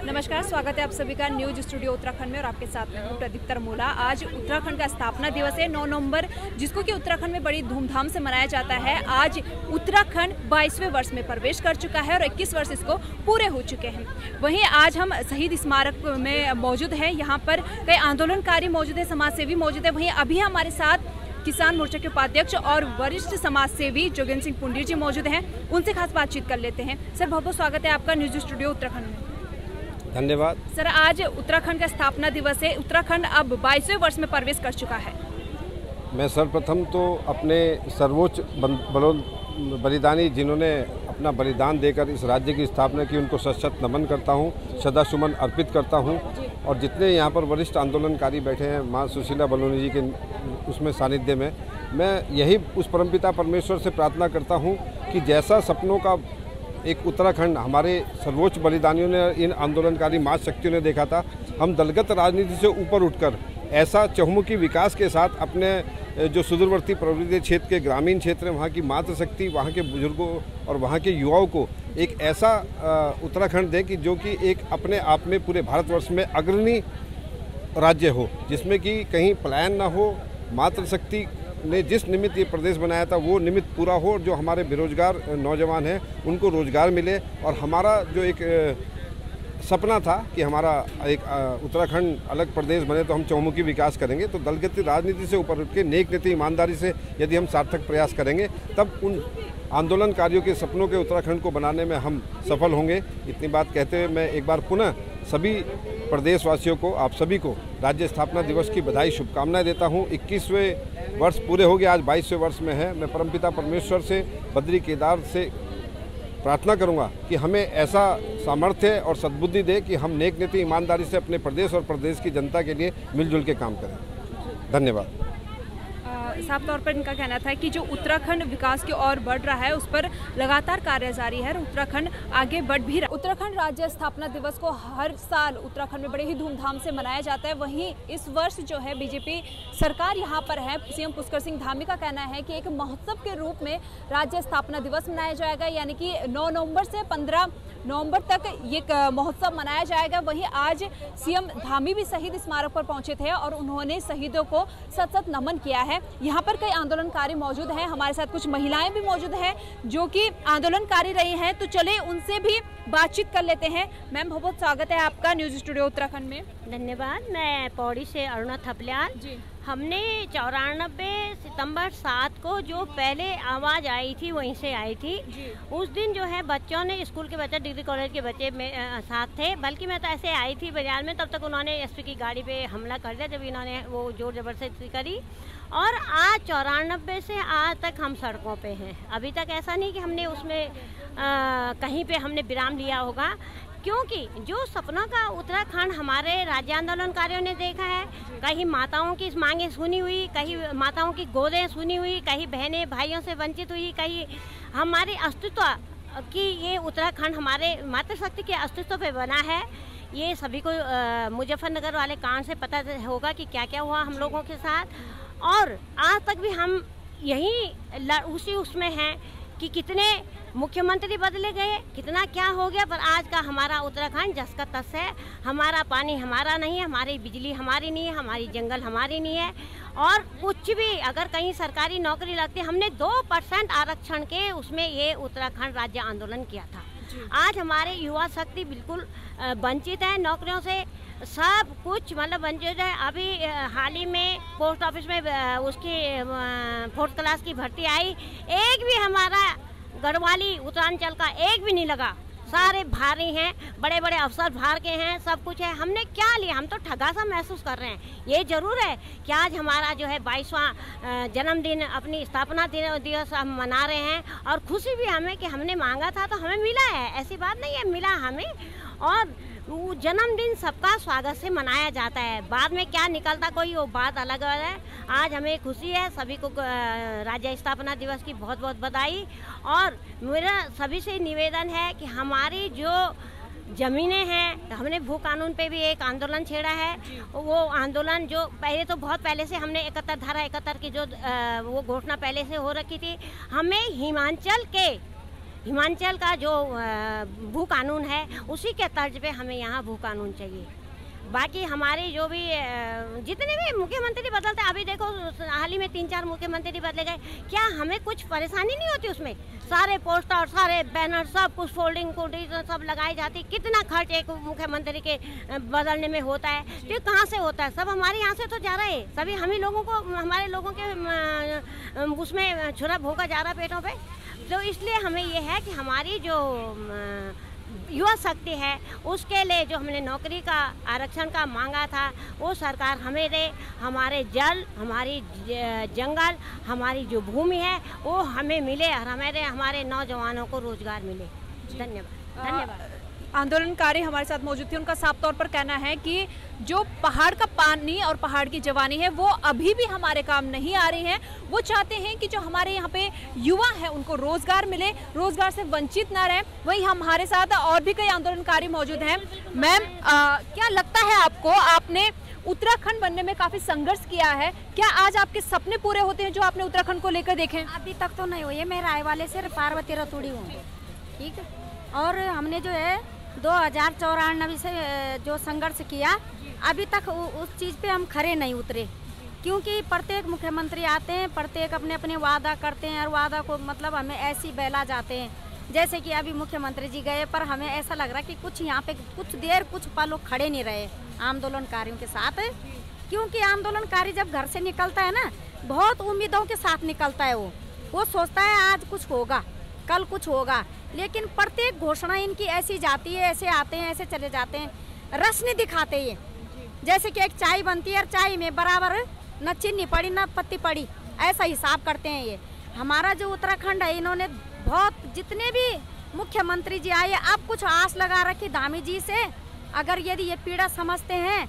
नमस्कार, स्वागत है आप सभी का न्यूज स्टूडियो उत्तराखंड में और आपके साथ में हूँ प्रदीप तरमोला। आज उत्तराखंड का स्थापना दिवस है 9 नवंबर, जिसको कि उत्तराखंड में बड़ी धूमधाम से मनाया जाता है। आज उत्तराखंड 22वें वर्ष में प्रवेश कर चुका है और 21 वर्ष इसको पूरे हो चुके हैं। वहीं आज हम शहीद स्मारक में मौजूद हैं। यहाँ पर कई आंदोलनकारी मौजूद है, समाजसेवी मौजूद है। वहीं अभी हमारे साथ किसान मोर्चा के उपाध्यक्ष और वरिष्ठ समाज सेवी जोगेंद्र सिंह पुंडीर जी मौजूद हैं। उनसे खास बातचीत कर लेते हैं। सर, बहुत बहुत स्वागत है आपका न्यूज स्टूडियो उत्तराखंड में। धन्यवाद। सर, आज उत्तराखंड का स्थापना दिवस है। उत्तराखंड अब 22वें वर्ष में प्रवेश कर चुका है। मैं सर्वप्रथम तो अपने सर्वोच्च बलिदानी जिन्होंने अपना बलिदान देकर इस राज्य की स्थापना की, उनको सशक्त नमन करता हूं, श्रद्धासुमन अर्पित करता हूं। और जितने यहाँ पर वरिष्ठ आंदोलनकारी बैठे हैं माँ सुशीला बलूनी जी के उसमें सानिध्य में, मैं यही उस परमपिता परमेश्वर से प्रार्थना करता हूँ कि जैसा सपनों का एक उत्तराखंड हमारे सर्वोच्च बलिदानियों ने, इन आंदोलनकारी मास शक्तियों ने देखा था, हम दलगत राजनीति से ऊपर उठकर ऐसा चहुमुखी विकास के साथ अपने जो सुदूरवर्ती पर्वतीय क्षेत्र के ग्रामीण क्षेत्र हैं, वहाँ की मातृशक्ति, वहाँ के बुजुर्गों और वहाँ के युवाओं को एक ऐसा उत्तराखंड दें कि जो कि एक अपने आप में पूरे भारतवर्ष में अग्रणी राज्य हो, जिसमें कि कहीं पलायन ना हो। मातृशक्ति ने जिस निमित्त ये प्रदेश बनाया था वो निमित्त पूरा हो और जो हमारे बेरोजगार नौजवान हैं उनको रोजगार मिले। और हमारा जो एक सपना था कि हमारा एक उत्तराखंड अलग प्रदेश बने तो हम चहुमुखी विकास करेंगे, तो दलगत राजनीति से ऊपर उठ के नेक नीति ईमानदारी से यदि हम सार्थक प्रयास करेंगे तब उन आंदोलनकारियों के सपनों के उत्तराखंड को बनाने में हम सफल होंगे। इतनी बात कहते हुए मैं एक बार पुनः सभी प्रदेशवासियों को, आप सभी को राज्य स्थापना दिवस की बधाई, शुभकामनाएं देता हूं। 21वें वर्ष पूरे हो गए, आज 22वें वर्ष में है। मैं परमपिता परमेश्वर से, बद्री केदार से प्रार्थना करूंगा कि हमें ऐसा सामर्थ्य और सद्बुद्धि दे कि हम नेक नीति ईमानदारी से अपने प्रदेश और प्रदेश की जनता के लिए मिलजुल के काम करें। धन्यवाद। साफ तौर पर इनका कहना था कि जो उत्तराखंड विकास की ओर बढ़ रहा है उस पर लगातार कार्य जारी है और उत्तराखंड आगे बढ़ भी रहा है। उत्तराखंड राज्य स्थापना दिवस को हर साल उत्तराखंड में बड़े ही धूमधाम से मनाया जाता है। वहीं इस वर्ष जो है बीजेपी सरकार यहाँ पर है। सीएम पुष्कर सिंह धामी का कहना है कि एक महोत्सव के रूप में राज्य स्थापना दिवस मनाया जाएगा, यानी कि 9 नवंबर से 15 नवंबर तक ये महोत्सव मनाया जाएगा। वहीं आज सीएम धामी भी शहीद स्मारक पर पहुंचे थे और उन्होंने शहीदों को सत नमन किया है। यहाँ पर कई आंदोलनकारी मौजूद हैं, हमारे साथ कुछ महिलाएं भी मौजूद हैं जो कि आंदोलनकारी रही हैं, तो चले उनसे भी बातचीत कर लेते हैं। मैम, बहुत बहुत स्वागत है आपका न्यूज स्टूडियो उत्तराखंड में। धन्यवाद। मैं पौड़ी से अरुणा थपलियाल जी। हमने 94 सितंबर 7 को जो पहले आवाज़ आई थी वहीं से आई थी। उस दिन जो है बच्चों ने, स्कूल के बच्चे, डिग्री कॉलेज के बच्चे में साथ थे। बल्कि मैं तो ऐसे आई थी बाजार में, तब तक उन्होंने एसपी की गाड़ी पे हमला कर दिया जब इन्होंने वो जोर जबरदस्ती करी। और आज 94 से आज तक हम सड़कों पे हैं। अभी तक ऐसा नहीं कि हमने उसमें कहीं पे हमने विराम लिया होगा, क्योंकि जो सपनों का उत्तराखंड हमारे राज्य आंदोलनकारियों ने देखा है। कहीं माताओं की मांगें सुनी हुई, कहीं माताओं की गोदें सुनी हुई, कहीं बहनें भाइयों से वंचित हुई, कहीं हमारे अस्तित्व की, ये उत्तराखंड हमारे मातृशक्ति के अस्तित्व पे बना है। ये सभी को मुजफ्फरनगर वाले कांड से पता होगा कि क्या क्या हुआ हम लोगों के साथ। और आज तक भी हम यही उसी उसमें हैं कि कितने मुख्यमंत्री बदले गए, कितना क्या हो गया, पर आज का हमारा उत्तराखंड जस का तस है। हमारा पानी हमारा नहीं है, हमारी बिजली हमारी नहीं है, हमारी जंगल हमारी नहीं है। और कुछ भी अगर कहीं सरकारी नौकरी लगती है, हमने 2% आरक्षण के उसमें ये उत्तराखंड राज्य आंदोलन किया था। आज हमारे युवा शक्ति बिल्कुल वंचित है नौकरियों से, सब कुछ मतलब वंचित है। अभी हाल ही में पोस्ट ऑफिस में उसकी 4th क्लास की भर्ती आई, एक भी हमारा गढ़वाली उत्तरांचल का एक भी नहीं लगा। सारे भारी हैं, बड़े बड़े अफसर बाहर के हैं, सब कुछ है। हमने क्या लिया? हम तो ठगा सा महसूस कर रहे हैं। ये जरूर है कि आज हमारा जो है 22वां जन्मदिन, अपनी स्थापना दिवस हम मना रहे हैं। और खुशी भी हमें कि हमने मांगा था तो हमें मिला है, ऐसी बात नहीं है, मिला हमें। और वो जन्मदिन सबका स्वागत से मनाया जाता है। बाद में क्या निकलता कोई वो बात अलग है। आज हमें खुशी है। सभी को राज्य स्थापना दिवस की बहुत बहुत बधाई। और मेरा सभी से निवेदन है कि हमारी जो ज़मीनें हैं, हमने भू कानून पे भी एक आंदोलन छेड़ा है। वो आंदोलन जो पहले तो बहुत पहले से हमने 71 धारा 71 की जो वो घोषणा पहले से हो रखी थी। हमें हिमाचल के हिमाचल का जो भू कानून है उसी के तर्ज पे हमें यहाँ भू कानून चाहिए। बाकी हमारे जो भी जितने भी मुख्यमंत्री बदलते, अभी देखो हाल ही में 3-4 मुख्यमंत्री बदले गए, क्या हमें कुछ परेशानी नहीं होती उसमें? सारे पोस्टर, सारे बैनर, सब कुछ फोल्डिंग सब लगाई जाती, कितना खर्च एक मुख्यमंत्री के बदलने में होता है, तो कहाँ से होता है? सब हमारे यहाँ से तो जा रहा है, सभी हम ही लोगों को, हमारे लोगों के उसमें छुरा भोगा जा रहा है पेटों पे। तो इसलिए हमें ये है कि हमारी जो युवा शक्ति है उसके लिए जो हमने नौकरी का आरक्षण का मांगा था वो सरकार हमें दे, हमारे जल, हमारी जंगल, हमारी जो भूमि है वो हमें मिले और हमारे नौजवानों को रोजगार मिले। धन्यवाद। धन्यवाद। आंदोलनकारी हमारे साथ मौजूद थे, उनका साफ तौर पर कहना है कि जो पहाड़ का पानी और पहाड़ की जवानी है वो अभी भी हमारे काम नहीं आ रही है। वो चाहते हैं कि जो हमारे यहाँ पे युवा है उनको रोजगार मिले, रोजगार से वंचित ना रहे। वहीं हमारे साथ और भी कई आंदोलनकारी मौजूद हैं। मैम, क्या लगता है आपको, आपने उत्तराखंड बनने में काफी संघर्ष किया है, क्या आज आपके सपने पूरे होते हैं जो आपने उत्तराखंड को लेकर देखे? अभी तक तो नहीं हुई है। मैं रायवाले से पार्वती रतूड़ी हूँ, ठीक है, और हमने जो है 2094 से जो संघर्ष किया, अभी तक उस चीज़ पे हम खरे नहीं उतरे, क्योंकि प्रत्येक मुख्यमंत्री आते हैं, प्रत्येक अपने अपने वादा करते हैं और वादा को मतलब हमें ऐसी बहला जाते हैं। जैसे कि अभी मुख्यमंत्री जी गए, पर हमें ऐसा लग रहा है कि कुछ यहाँ पे कुछ देर कुछ पल खड़े नहीं रहे आंदोलनकारियों के साथ, क्योंकि आंदोलनकारी जब घर से निकलता है ना, बहुत उम्मीदों के साथ निकलता है। वो सोचता है आज कुछ होगा, कल कुछ होगा, लेकिन प्रत्येक घोषणा इनकी ऐसी जाती है, ऐसे आते हैं, ऐसे चले जाते हैं, रस नहीं दिखाते ये। जैसे कि एक चाय बनती है और चाय में बराबर न चीनी पड़ी न पत्ती पड़ी, ऐसा हिसाब करते हैं ये। हमारा जो उत्तराखंड है, इन्होंने बहुत जितने भी मुख्यमंत्री जी आए, अब कुछ आस लगा रखी धामी जी से, अगर यदि ये पीड़ा समझते हैं,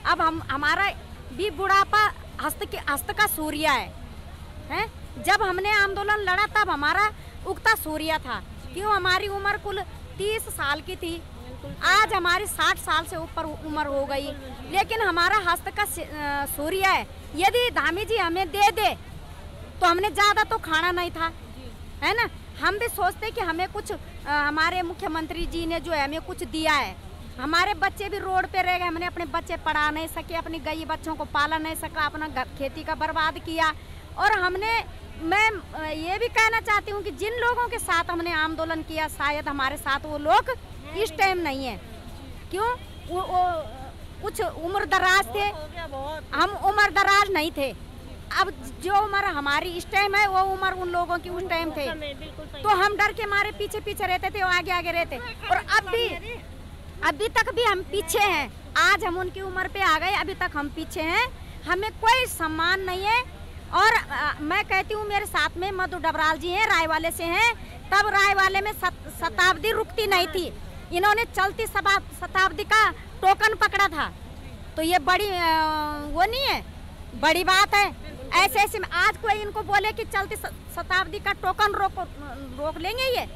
अब हमारा भी बुढ़ापा हस्त का सूर्य है? जब हमने आंदोलन लड़ा तब हमारा उगता सूर्य था, क्यों? हमारी उम्र कुल 30 साल की थी, आज हमारी 60 साल से ऊपर उम्र हो गई, लेकिन हमारा हस्त का सूर्य है। यदि धामी जी हमें दे दे तो हमने ज़्यादा तो खाना नहीं था, है ना? हम भी सोचते कि हमें कुछ हमारे मुख्यमंत्री जी ने जो है हमें कुछ दिया है। हमारे बच्चे भी रोड पे रह गए, हमने अपने बच्चे पढ़ा नहीं सके, अपनी गई बच्चों को पाला नहीं सका, अपना खेती का बर्बाद किया। और मैं ये भी कहना चाहती हूँ कि जिन लोगों के साथ हमने आंदोलन किया, शायद हमारे साथ वो लोग इस टाइम नहीं है। क्यों? वो कुछ उम्र दराज थे, हम उम्र दराज नहीं थे। अब जो उम्र हमारी इस टाइम है वो उम्र उन लोगों की उस टाइम थे, तो हम डर के मारे पीछे पीछे रहते थे, वो आगे आगे रहते। और अभी तक भी हम पीछे हैं। आज हम उनकी उम्र पे आ गए, अभी तक हम पीछे हैं, हमें कोई सम्मान नहीं है। और मैं कहती हूँ, मेरे साथ में मधु डबराल जी हैं, रायवाले से हैं। तब रायवाले में शताब्दी रुकती नहीं थी, इन्होंने चलती शताब्दी का टोकन पकड़ा था, तो ये बड़ी वो नहीं है, बड़ी बात है। ऐसे में आज कोई इनको बोले कि चलती शताब्दी का टोकन रोक लेंगे, ये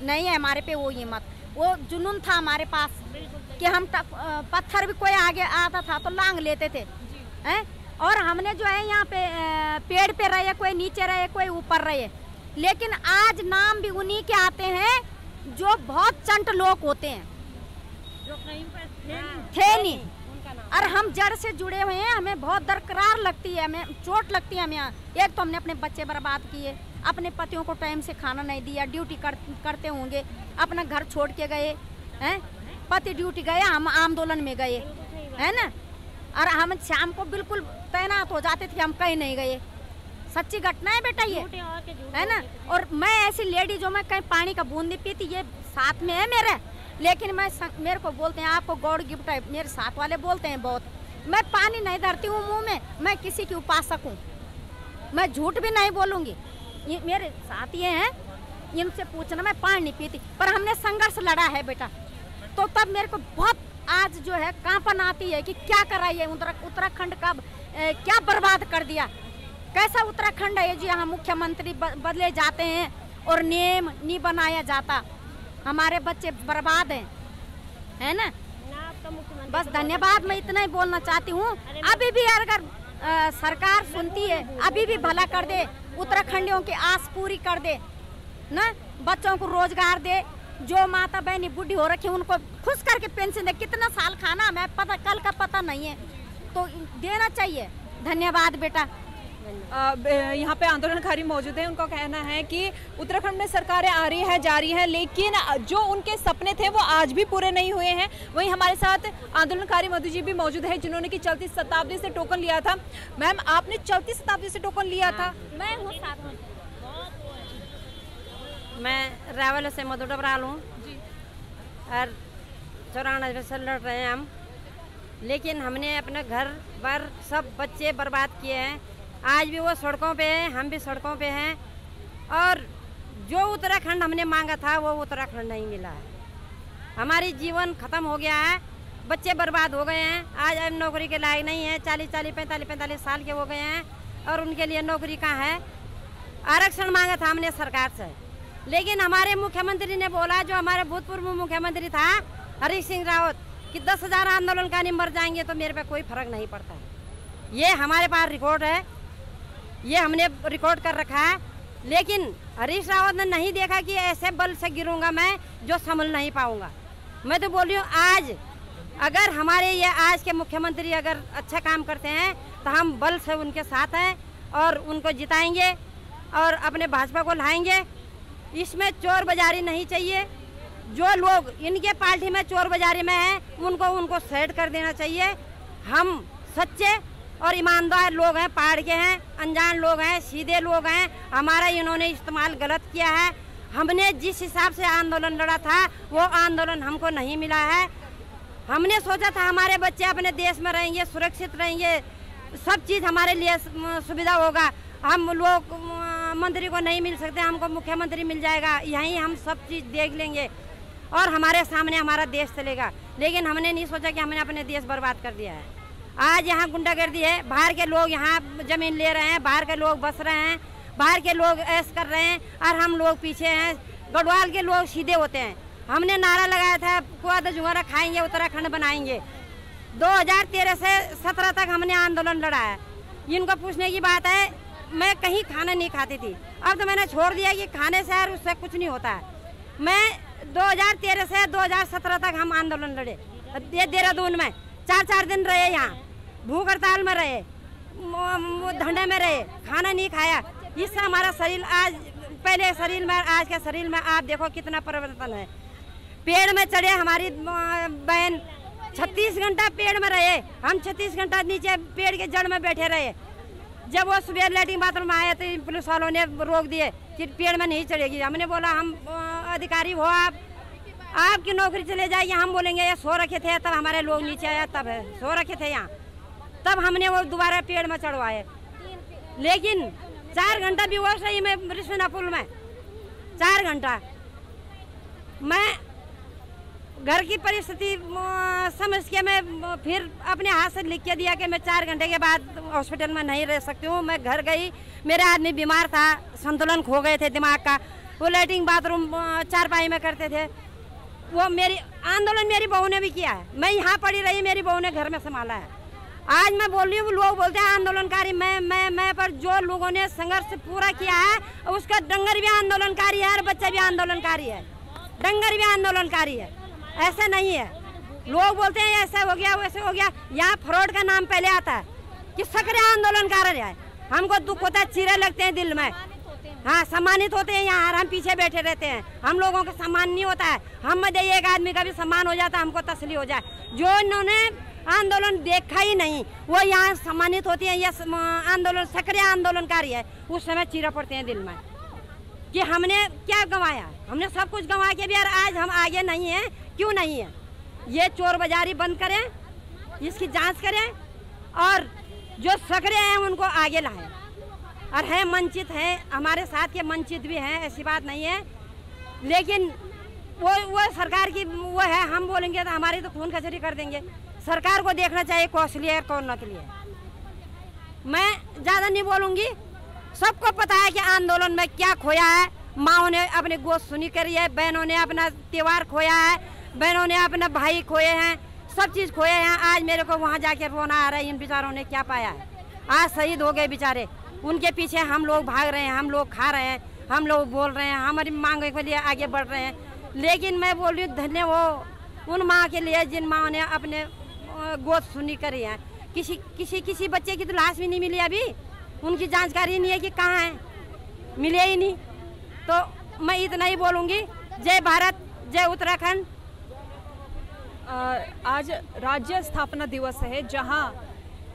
नहीं है हमारे पे वो हिम्मत, वो जुनून था हमारे पास कि हम पत्थर भी कोई आगे आता था तो लांग लेते थे, हैं? और हमने जो है यहाँ पे पेड़ पे रहे, कोई नीचे रहे, कोई ऊपर रहे, लेकिन आज नाम भी उन्हीं के आते हैं जो बहुत चंट लोग होते हैं, जो कहीं पर थे नहीं। और हम जड़ से जुड़े हुए हैं, हमें बहुत दरकरार लगती है, हमें चोट लगती है। हमें यहाँ एक तो हमने अपने बच्चे बर्बाद किए, अपने पतियों को टाइम से खाना नहीं दिया, ड्यूटी करते होंगे, अपना घर छोड़ के गए हैं, पति ड्यूटी गए, हम आंदोलन में गए, है ना? और हम शाम को बिल्कुल तैनात हो जाते थे, हम कहीं नहीं गए। सच्ची घटना है बेटा ये, है ना? और मैं ऐसी लेडी जो मैं कहीं पानी का बूंद नहीं पीती, ये साथ में है मेरे, लेकिन मेरे को बोलते हैं आपको गॉड गिफ्ट है, मेरे साथ वाले बोलते हैं बहुत। मैं पानी नहीं धरती हूँ मुंह में, मैं किसी की उपासक हूँ, मैं झूठ भी नहीं बोलूँगी। ये मेरे साथ ये हैं, इनसे पूछना, मैं पानी नहीं पीती, पर हमने संघर्ष लड़ा है बेटा, तो तब मेरे को बहुत आज जो है कांपन आती है कि क्या करा ये उत्तराखंड का, क्या बर्बाद कर दिया। कैसा उत्तराखंड है जी, यहाँ मुख्यमंत्री बदले जाते हैं और नियम नहीं बनाया जाता, हमारे बच्चे बर्बाद हैं, है ना? बस धन्यवाद, मैं इतना ही बोलना चाहती हूँ। अभी भी अगर सरकार सुनती है, अभी भी भला कर दे, उत्तराखंडियों की आस पूरी कर दे ना। बच्चों को रोजगार दे, जो माता बहनी बूढ़ी हो रखी उनको खुश करके पेंशन दे। कितना साल खाना हमें पता, कल का पता नहीं है, तो देना चाहिए। धन्यवाद बेटा। यहाँ पे आंदोलनकारी मौजूद हैं, उनका कहना है कि उत्तराखंड में सरकारें आ रही है जा रही है, लेकिन जो उनके सपने थे वो आज भी पूरे नहीं हुए हैं। वहीं हमारे साथ आंदोलनकारी मधु जी भी मौजूद है, जिन्होंने कि चलती शताब्दी से टोकन लिया था। मैम, आपने चलती शताब्दी से टोकन लिया था? मैं हूँ साथ में, मैं रावल से मधु डबराल हूँ और 94 से लड़ रहे हैं हम, लेकिन हमने अपने घर पर सब बच्चे बर्बाद किए हैं। आज भी वो सड़कों पे हैं, हम भी सड़कों पे हैं, और जो उत्तराखंड हमने मांगा था वो उत्तराखंड नहीं मिला है। हमारी जीवन खत्म हो गया है, बच्चे बर्बाद हो गए हैं। आज हम नौकरी के लायक नहीं है, 40-40, 45-45 साल के हो गए हैं और उनके लिए नौकरी कहाँ है। आरक्षण मांगा था हमने सरकार से, लेकिन हमारे मुख्यमंत्री ने बोला, जो हमारे भूतपूर्व मुख्यमंत्री था हरीश सिंह रावत, कि 10,000 आंदोलनकारी मर जाएंगे तो मेरे पे कोई फर्क नहीं पड़ता है। ये हमारे पास रिकॉर्ड है, ये हमने रिकॉर्ड कर रखा है। लेकिन हरीश रावत ने नहीं देखा कि ऐसे बल से गिरूंगा मैं जो संभल नहीं पाऊंगा। मैं तो बोल रही हूँ, आज अगर हमारे ये आज के मुख्यमंत्री अगर अच्छा काम करते हैं तो हम बल से उनके साथ हैं और उनको जिताएंगे और अपने भाजपा को लाएंगे। इसमें चोर बाजारी नहीं चाहिए। जो लोग इनके पार्टी में चोर बाजारी में हैं उनको सेट कर देना चाहिए। हम सच्चे और ईमानदार लोग हैं, पहाड़ के हैं, अनजान लोग हैं, सीधे लोग हैं। हमारा इन्होंने इस्तेमाल गलत किया है। हमने जिस हिसाब से आंदोलन लड़ा था वो आंदोलन हमको नहीं मिला है। हमने सोचा था हमारे बच्चे अपने देश में रहेंगे, सुरक्षित रहेंगे, सब चीज़ हमारे लिए सुविधा होगा। हम लोग मंत्री को नहीं मिल सकते, हमको मुख्यमंत्री मिल जाएगा, यहीं हम सब चीज़ देख लेंगे और हमारे सामने हमारा देश चलेगा। लेकिन हमने नहीं सोचा कि हमने अपने देश बर्बाद कर दिया है। आज यहाँ गुंडागर्दी है, बाहर के लोग यहाँ ज़मीन ले रहे हैं, बाहर के लोग बस रहे हैं, बाहर के लोग ऐश कर रहे हैं और हम लोग पीछे हैं। गढ़वाल के लोग सीधे होते हैं। हमने नारा लगाया था, कुआद जुगारा खाएंगे, उत्तराखंड बनाएंगे। 2013 से 17 तक हमने आंदोलन लड़ा है। इनको पूछने की बात है, मैं कहीं खाना नहीं खाती थी, अब तो मैंने छोड़ दिया कि खाने से और उससे कुछ नहीं होता है। मैं 2013 से 2017 तक हम आंदोलन लड़े, ये देहरादून में 4-4 दिन रहे, यहाँ भूख हड़ताल में रहे, धंधे में रहे, खाना नहीं खाया। इससे हमारा शरीर आज पहले शरीर में आज के शरीर में आप देखो कितना परिवर्तन है। पेड़ में चढ़े हमारी बहन 36 घंटा पेड़ में रहे, हम 36 घंटा नीचे पेड़ के जड़ में बैठे रहे। जब वो सुबह लैट्रिन बाथरूम आए तो पुलिस वालों ने रोक दिए कि पेड़ में नहीं चढ़ेगी। हमने बोला हम अधिकारी हो, आपकी नौकरी चले जाएगी। हम बोलेंगे ये सो रखे थे, तब हमारे लोग नीचे आया, तब सो रखे थे यहाँ, तब हमने वो दोबारा पेड़ में चढ़वाए। लेकिन 4 घंटा भी वो सही में रिश्वना पुल में 4 घंटा मैं घर की परिस्थिति समझ के मैं फिर अपने हाथ से लिख के दिया कि मैं 4 घंटे के बाद हॉस्पिटल में नहीं रह सकती हूँ। मैं घर गई, मेरा आदमी बीमार था, संतुलन खो गए थे दिमाग का। वो लैट्रिन बाथरूम चारपाई में करते थे। वो मेरी आंदोलन मेरी बहू ने भी किया है, मैं यहाँ पड़ी रही, मेरी बहू ने घर में संभाला है। आज मैं बोल रही हूँ, लोग बोलते हैं आंदोलनकारी मैं पर जो लोगों ने संघर्ष पूरा किया है उसका डंगर भी आंदोलनकारी है और बच्चा भी आंदोलनकारी है, डंगर भी आंदोलनकारी है। ऐसा नहीं है, लोग बोलते हैं ऐसा हो गया वैसे हो गया। यहाँ फ्रॉड का नाम पहले आता है कि सक्रिय आंदोलनकारी है। हमको दुख होता है, चीरे लगते हैं दिल में। हाँ, सम्मानित होते हैं यहाँ, हम पीछे बैठे रहते हैं। हम लोगों का सम्मान नहीं होता है। हम में एक आदमी का भी सम्मान हो जाता है, हमको तसली हो जाए। जो इन्होंने आंदोलन देखा ही नहीं वो यहाँ सम्मानित होती है। यह आंदोलन सक्रिय आंदोलनकारी है, उस समय चीरा पड़ते हैं दिल में कि हमने क्या गंवाया। हमने सब कुछ गंवा के भी यार आज हम आगे नहीं हैं। क्यों नहीं है? ये चोर बाजारी बंद करें, इसकी जांच करें और जो सक्रिय हैं उनको आगे लाएं। और है वंचित है, हमारे साथ के वंचित भी हैं, ऐसी बात नहीं है। लेकिन वो सरकार की वो है, हम बोलेंगे तो हमारी तो खून खसरी कर देंगे। सरकार को देखना चाहिए कौशल है कौन के लिए। मैं ज़्यादा नहीं बोलूँगी, सबको पता है कि आंदोलन में क्या खोया है। माँओं ने अपनी गोश्त सुनी करी है, बहनों ने अपना त्यौहार खोया है, बहनों ने अपना भाई खोए हैं, सब चीज़ खोए हैं। आज मेरे को वहाँ जाके रोना आ रहा है, इन बेचारों ने क्या पाया है। आज शहीद हो गए बेचारे, उनके पीछे हम लोग भाग रहे हैं, हम लोग खा रहे हैं। हम लोग बोल रहे हैं, हमारी मांग के लिए आगे बढ़ रहे हैं। लेकिन मैं बोल रही हूँ धन्य वो उन माँ के लिए जिन माँ ने अपने गोद सुनी करी है। किसी बच्चे की तो लाश भी नहीं मिली अभी, उनकी जानकारी नहीं है कि कहाँ है, मिले ही नहीं। तो मैं इतना ही बोलूँगी, जय भारत, जय उत्तराखंड। आज राज्य स्थापना दिवस है, जहां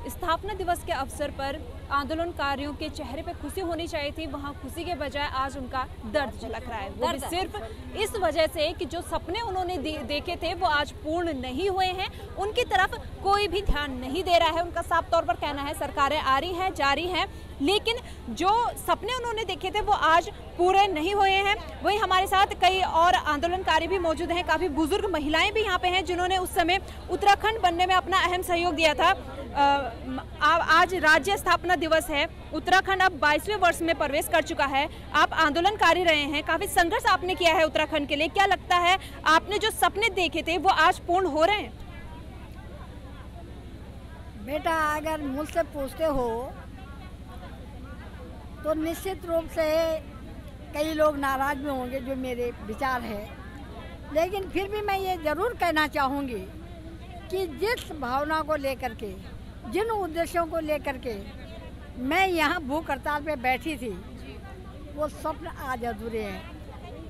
स्थापना दिवस के अवसर पर आंदोलनकारियों के चेहरे पे खुशी होनी चाहिए थी, वहां खुशी के बजाय आज उनका दर्द झलक रहा है। वो भी सिर्फ इस वजह से कि जो सपने उन्होंने देखे थे वो आज पूर्ण नहीं हुए हैं, उनकी तरफ कोई भी ध्यान नहीं दे रहा है। उनका साफ तौर पर कहना है सरकारें आ रही हैं, जा रही हैं, लेकिन जो सपने उन्होंने देखे थे वो आज पूरे नहीं हुए हैं। वहीं हमारे साथ कई और आंदोलनकारी भी मौजूद हैं, काफ़ी बुजुर्ग महिलाएं भी यहाँ पे हैं जिन्होंने उस समय उत्तराखंड बनने में अपना अहम सहयोग दिया था। आज राज्य स्थापना दिवस है, उत्तराखंड अब 22वें वर्ष में प्रवेश कर चुका है। आप आंदोलनकारी रहे हैं, काफ़ी संघर्ष आपने किया है उत्तराखंड के लिए। क्या लगता है आपने जो सपने देखे थे वो आज पूर्ण हो रहे हैं? बेटा, अगर मुझसे पूछते हो तो निश्चित रूप से कई लोग नाराज भी होंगे, जो मेरे विचार है। लेकिन फिर भी मैं ये ज़रूर कहना चाहूँगी कि जिस भावना को लेकर के, जिन उद्देश्यों को लेकर के मैं यहाँ भूख हड़ताल पे बैठी थी, वो स्वप्न आज अधूरे हैं।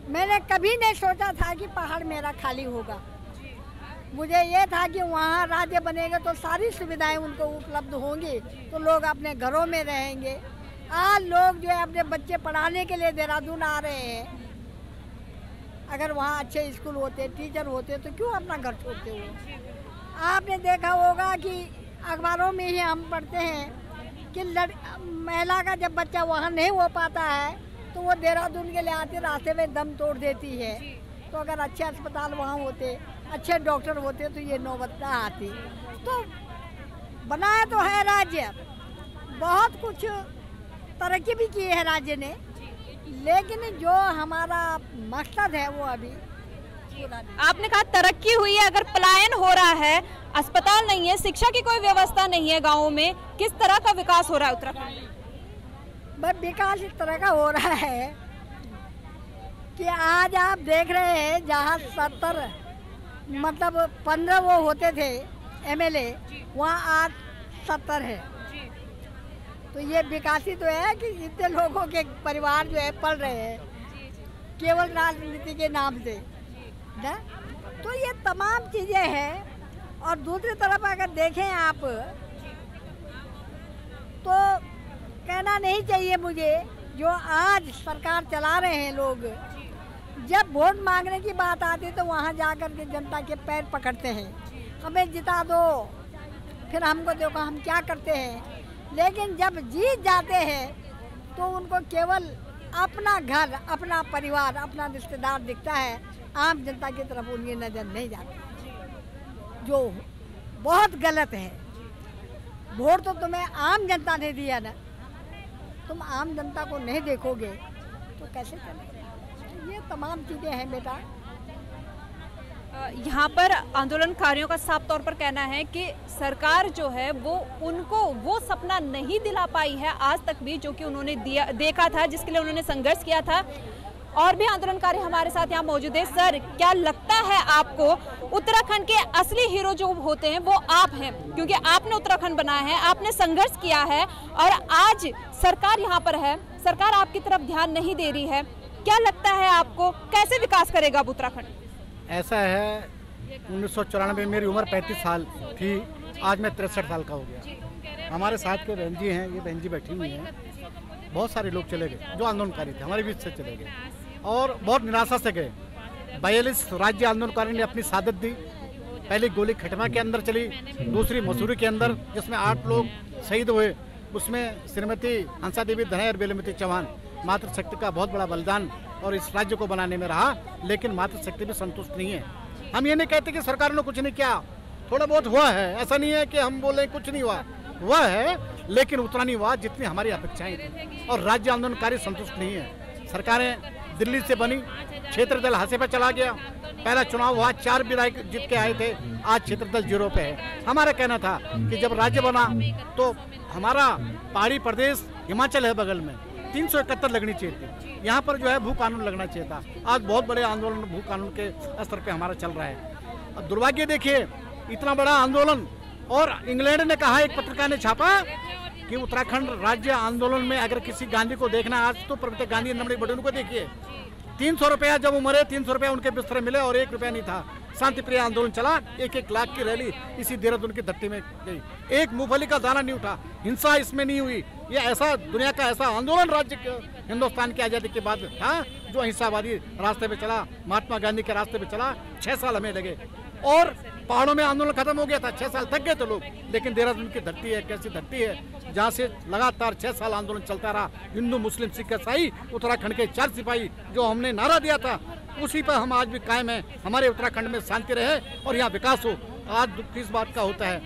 मैंने कभी नहीं सोचा था कि पहाड़ मेरा खाली होगा। मुझे ये था कि वहाँ राज्य बनेगा तो सारी सुविधाएं उनको उपलब्ध होंगी, तो लोग अपने घरों में रहेंगे। आज लोग जो है अपने बच्चे पढ़ाने के लिए देहरादून आ रहे हैं। अगर वहाँ अच्छे स्कूल होते, टीचर होते, तो क्यों अपना घर छोड़ते हो? आपने देखा होगा कि अखबारों में ही हम पढ़ते हैं कि महिला का जब बच्चा वहाँ नहीं हो पाता है तो वो देहरादून के लिए आती, रास्ते में दम तोड़ देती है। तो अगर अच्छे अस्पताल वहाँ होते, अच्छे डॉक्टर होते, तो ये नौबत ना आती। तो बनाया तो है राज्य, बहुत कुछ तरक्की भी की है राज्य ने, लेकिन जो हमारा मकसद है वो अभी पूरा नहीं। आपने कहा तरक्की हुई है, अगर पलायन हो रहा है, अस्पताल नहीं है, शिक्षा की कोई व्यवस्था नहीं है गाँवों में, किस तरह का विकास हो रहा है उत्तराखंड में? विकास इस तरह का हो रहा है कि आज आप देख रहे हैं जहाँ 15 वो होते थे MLA, वहाँ आज 70 है। तो ये विकास ही तो है कि इतने लोगों के परिवार जो है पल रहे हैं केवल राजनीति के नाम से ना। तो ये तमाम चीज़ें हैं। और दूसरी तरफ अगर देखें आप, तो कहना नहीं चाहिए मुझे, जो आज सरकार चला रहे हैं लोग, जब वोट मांगने की बात आती तो वहाँ जाकर के जनता के पैर पकड़ते हैं, हमें जिता दो, फिर हमको देखो हम क्या करते हैं। लेकिन जब जीत जाते हैं तो उनको केवल अपना घर, अपना परिवार, अपना रिश्तेदार दिखता है, आम जनता की तरफ उनकी नज़र नहीं जाती, जो बहुत गलत है। वोट तो तुम्हें आम जनता ने दिया ना, तुम आम जनता को नहीं देखोगे तो कैसे चलेगा? ये तमाम चीज़ें हैं बेटा। यहाँ पर आंदोलनकारियों का साफ तौर पर कहना है कि सरकार जो है वो उनको वो सपना नहीं दिला पाई है आज तक भी, जो कि उन्होंने देखा था, जिसके लिए उन्होंने संघर्ष किया था। और भी आंदोलनकारी हमारे साथ यहाँ मौजूद है। सर, क्या लगता है आपको उत्तराखंड के असली हीरो जो होते हैं वो आप हैं, क्योंकि आपने उत्तराखंड बनाया है, आपने संघर्ष किया है और आज सरकार यहाँ पर है, सरकार आपकी तरफ ध्यान नहीं दे रही है। क्या लगता है आपको, कैसे विकास करेगा अब उत्तराखंड? ऐसा है, 1994 में मेरी उम्र 35 साल थी, आज मैं 63 साल का हो गया। हमारे साथ के बहन जी हैं, ये बहन जी बैठी हुई हैं, बहुत सारे लोग चले गए जो आंदोलनकारी थे, हमारे बीच से चले गए और बहुत निराशा से गए। 42 राज्य आंदोलनकारी ने अपनी शहादत दी। पहली गोली खटमा के अंदर चली, दूसरी मसूरी के अंदर, जिसमें 8 लोग शहीद हुए। उसमें श्रीमती हंसा देवी धनय और बेलमती चौहान, मातृशक्ति का बहुत बड़ा बलिदान और इस राज्य को बनाने में रहा। लेकिन मातृशक्ति भी संतुष्ट नहीं है। हम ये नहीं कहते कि सरकार ने कुछ नहीं किया, थोड़ा बहुत हुआ है, ऐसा नहीं है कि हम बोले कुछ नहीं हुआ है, लेकिन उतना नहीं हुआ जितनी हमारी अपेक्षाएं थी। और राज्य आंदोलनकारी संतुष्ट नहीं है। सरकारें दिल्ली से बनी, क्षेत्र दल हाथे पर चला गया। पहला चुनाव हुआ, 4 विधायक जीत के आए थे, आज क्षेत्र दल 0 पे है। हमारा कहना था कि जब राज्य बना तो हमारा पहाड़ी प्रदेश हिमाचल है बगल में, 371 लगनी चाहिए थी। यहाँ पर जो है भू कानून लगना चाहिए था। आज बहुत बड़े आंदोलन भू कानून के स्तर पे हमारा चल रहा है। अब दुर्भाग्य देखिए, इतना बड़ा आंदोलन, और इंग्लैंड ने कहा, एक पत्रकार ने छापा कि उत्तराखंड राज्य आंदोलन में अगर किसी गांधी को देखना, आज तो प्रवक्ता गांधी नमड़ी बटन को देखिए, 300 रुपया जब वो मरे, 300 रुपया उनके बिस्तर मिले और 1 रुपया नहीं था। शांति प्रिय आंदोलन चला, 1-1 लाख की रैली इसी देहरादून की धरती में गई, एक मूंगफली का दाना नहीं उठा, हिंसा इसमें नहीं हुई। ये ऐसा दुनिया का ऐसा आंदोलन राज्य के हिंदुस्तान की आज़ादी के बाद था जो अहिंसावादी रास्ते पे चला, महात्मा गांधी के रास्ते पे चला। 6 साल हमें लगे और पहाड़ों में आंदोलन खत्म हो गया था, 6 साल थक गए थे लोग। लेकिन देहरादून की धरती है, कैसी धरती है जहाँ से लगातार 6 साल आंदोलन चलता रहा। हिंदू मुस्लिम सिख ईसाई, उत्तराखंड के 4 सिपाही, जो हमने नारा दिया था उसी पर हम आज भी कायम हैं। हमारे उत्तराखंड में शांति रहे और यहाँ विकास हो। आज दुख इस बात का होता है,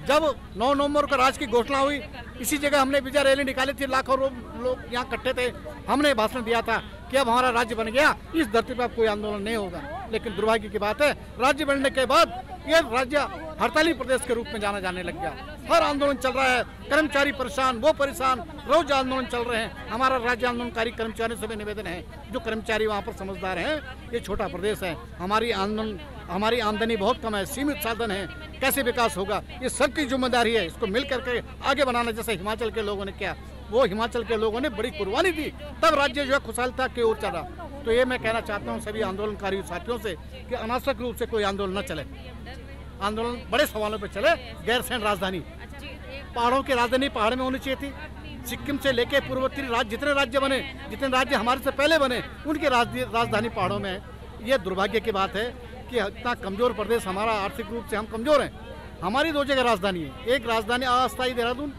जब 9 नवंबर को राज की घोषणा हुई, इसी जगह हमने विजय रैली निकाली थी, लाखों लोग यहाँ इकट्ठे थे, हमने भाषण दिया था कि अब हमारा राज्य बन गया, इस धरती पर अब कोई आंदोलन नहीं होगा। लेकिन दुर्भाग्य की बात है, राज्य बनने के बाद ये राज्य हड़ताली प्रदेश के रूप में जाने लग गया। हर आंदोलन चल रहा है, कर्मचारी परेशान, वो परेशान, रोज आंदोलन चल रहे हैं। हमारा राज्य आंदोलनकारी कर्मचारियों से भी निवेदन है, जो कर्मचारी वहाँ पर समझदार हैं, ये छोटा प्रदेश है, हमारी आमदनी बहुत कम है, सीमित साधन है, कैसे विकास होगा? ये सबकी जिम्मेदारी है, इसको मिल करके आगे बनाना। जैसे हिमाचल के लोगों ने किया, वो हिमाचल के लोगों ने बड़ी कुर्बानी दी, तब राज्य जो है खुशहालता की ओर चला। तो ये मैं कहना चाहता हूँ सभी आंदोलनकारी साथियों से कि अनावश्यक रूप से कोई आंदोलन न चले। आंदोलन बड़े सवालों पर चले। गैरसैंण राजधानी, पहाड़ों की राजधानी पहाड़ में होनी चाहिए थी। सिक्किम से लेके पूर्वोत्तरी राज्य, जितने राज्य बने, जितने राज्य हमारे से पहले बने, उनकी राजधानी पहाड़ों में है। ये दुर्भाग्य की बात है कि इतना कमजोर प्रदेश हमारा, आर्थिक रूप से हम कमजोर हैं। हमारी 2 जगह राजधानी है, एक राजधानी अस्थायी देहरादून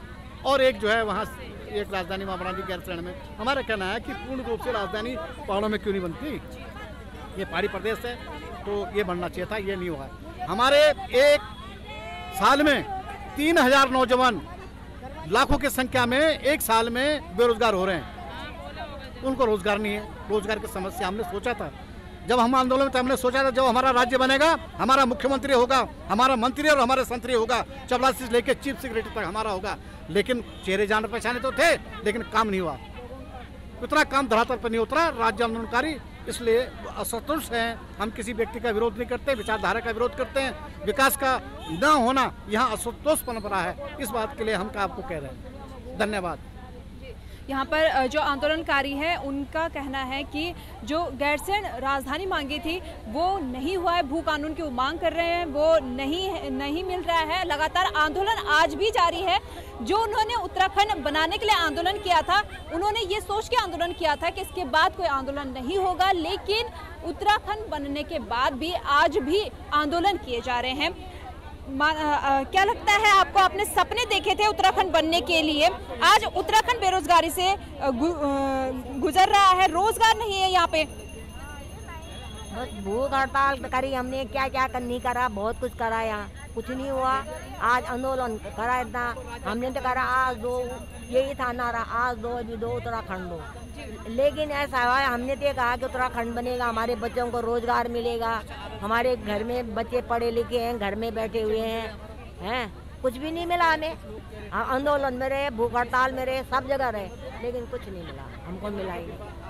और एक जो है वहाँ एक राजधानी वहाँ बना दी गैरसैंण में। हमारा कहना है कि पूर्ण रूप से राजधानी पहाड़ों में क्यों नहीं बनती? ये पहाड़ी प्रदेश है तो ये बनना चाहिए था, ये नहीं हुआ। हमारे एक साल में 3000 नौजवान लाखों की संख्या में एक साल में बेरोजगार हो रहे हैं। उनको रोजगार नहीं है, रोजगार की समस्या हमने सोचा था जब हम आंदोलन में, तो हमने सोचा था जब हमारा राज्य बनेगा, हमारा मुख्यमंत्री होगा, हमारा मंत्री और हमारे संतरी होगा, चपरासी से लेकर चीफ सेक्रेटरी तक हमारा होगा। लेकिन चेहरे जान पहचाने तो थे, लेकिन काम नहीं हुआ, उतना काम धरातल पर नहीं उतरा। राज्य आंदोलनकारी इसलिए असंतुष्ट हैं। हम किसी व्यक्ति का विरोध नहीं करते, विचारधारा का विरोध करते हैं। विकास का न होना यहाँ असंतोष पनप रहा है, इस बात के लिए हम आपको कह रहे हैं। धन्यवाद। यहाँ पर जो आंदोलनकारी हैं उनका कहना है कि जो गैरसैंण राजधानी मांगी थी वो नहीं हुआ है, भू कानून की वो मांग कर रहे हैं, वो नहीं मिल रहा है। लगातार आंदोलन आज भी जारी है। जो उन्होंने उत्तराखंड बनाने के लिए आंदोलन किया था, उन्होंने ये सोच के आंदोलन किया था कि इसके बाद कोई आंदोलन नहीं होगा, लेकिन उत्तराखंड बनने के बाद भी आज भी आंदोलन किए जा रहे हैं। क्या लगता है आपको? आपने सपने देखे थे उत्तराखंड बनने के लिए, आज उत्तराखंड बेरोजगारी से गुजर रहा है, रोजगार नहीं है यहाँ पे। बस भूख हड़ताल करी हमने, क्या क्या नहीं करा, बहुत कुछ करा, यहाँ कुछ नहीं हुआ। आज आंदोलन करा इतना हमने तो करा, आज दो, यही था नारा, आज दो अभी दो उत्तराखंड दो। लेकिन ऐसा हुआ, हमने तो कहा कि उत्तराखंड बनेगा, हमारे बच्चों को रोजगार मिलेगा, हमारे घर में बच्चे पढ़े लिखे हैं, घर में बैठे हुए हैं, कुछ भी नहीं मिला हमें। आंदोलन में रहे, भूख हड़ताल में रहे, सब जगह रहे, लेकिन कुछ नहीं मिला, हमको मिला ही नहीं।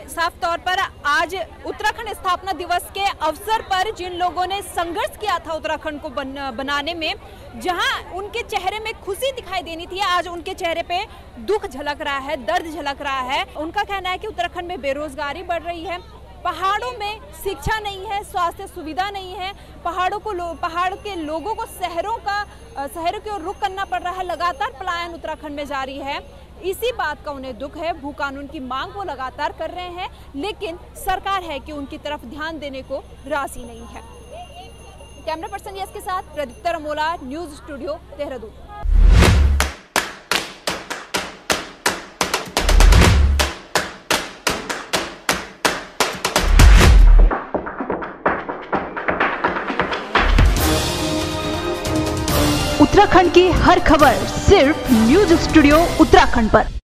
साफ तौर पर आज उत्तराखंड स्थापना दिवस के अवसर पर जिन लोगों ने संघर्ष किया था उत्तराखंड को बनाने में, जहां उनके चेहरे में खुशी दिखाई देनी थी, आज उनके चेहरे पे दुख झलक रहा है, दर्द झलक रहा है। उनका कहना है कि उत्तराखंड में बेरोजगारी बढ़ रही है, पहाड़ों में शिक्षा नहीं है, स्वास्थ्य सुविधा नहीं है, पहाड़ के लोगों को शहरों की ओर रुख करना पड़ रहा है। लगातार पलायन उत्तराखंड में जारी है। इसी बात का उन्हें दुख है। भू कानून की मांग वो लगातार कर रहे हैं, लेकिन सरकार है कि उनकी तरफ ध्यान देने को राजी नहीं है। कैमरा पर्सन यस के साथ प्रदीप्ता रमोला, न्यूज स्टूडियो देहरादून। उत्तराखंड की हर खबर सिर्फ न्यूज स्टूडियो उत्तराखंड पर।